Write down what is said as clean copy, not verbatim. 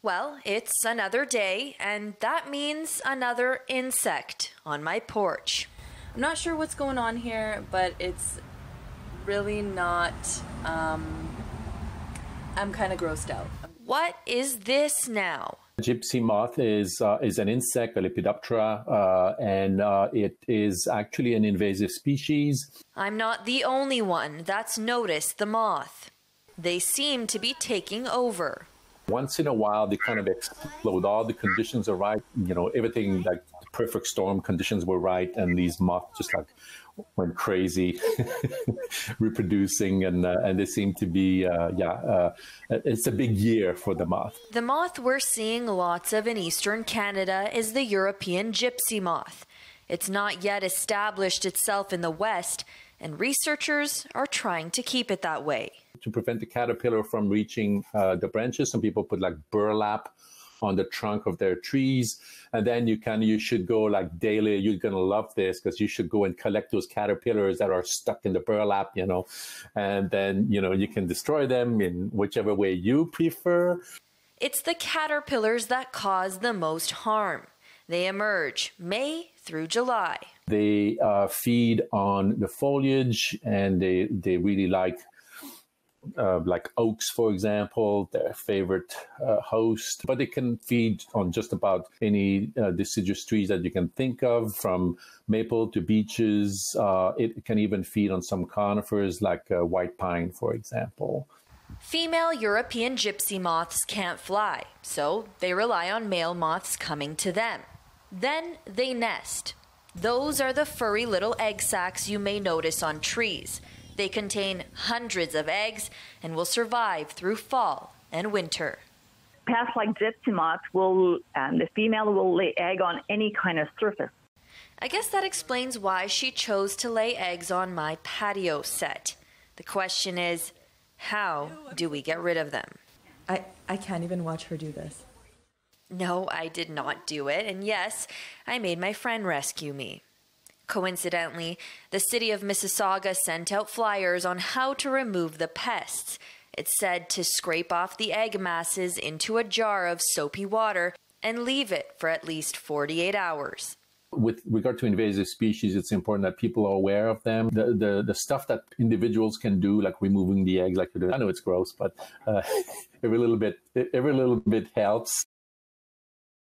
Well, it's another day, and that means another insect on my porch. I'm not sure what's going on here, but it's really not, I'm kind of grossed out. What is this now? Gypsy moth is an insect, a Lepidoptera, and it is actually an invasive species. I'm not the only one that's noticed the moth. They seem to be taking over. Once in a while, they kind of explode. All the conditions are right. You know, everything, like the perfect storm conditions were right, and these moths just like went crazy, reproducing, and they seem to be, it's a big year for the moth. The moth we're seeing lots of in eastern Canada is the European gypsy moth. It's not yet established itself in the West, and researchers are trying to keep it that way. To prevent the caterpillar from reaching the branches, some people put like burlap on the trunk of their trees, and then you should go like daily. You're gonna love this because you should go and collect those caterpillars that are stuck in the burlap, and then you can destroy them in whichever way you prefer. It's the caterpillars that cause the most harm. They emerge May through July. They feed on the foliage, and they really like oaks, for example, their favorite host. But they can feed on just about any deciduous trees that you can think of, from maple to beeches. It can even feed on some conifers like white pine, for example. Female European gypsy moths can't fly, so they rely on male moths coming to them. Then they nest. Those are the furry little egg sacs you may notice on trees. They contain hundreds of eggs and will survive through fall and winter. Pests like gypsy moths the female will lay egg on any kind of surface. I guess that explains why she chose to lay eggs on my patio set. The question is, how do we get rid of them? I can't even watch her do this. No, I did not do it, and yes, I made my friend rescue me. Coincidentally, the city of Mississauga sent out flyers on how to remove the pests. It said to scrape off the egg masses into a jar of soapy water and leave it for at least 48 hours. With regard to invasive species, it's important that people are aware of them. The stuff that individuals can do, like removing the eggs, like you do. I know it's gross, but every little bit helps.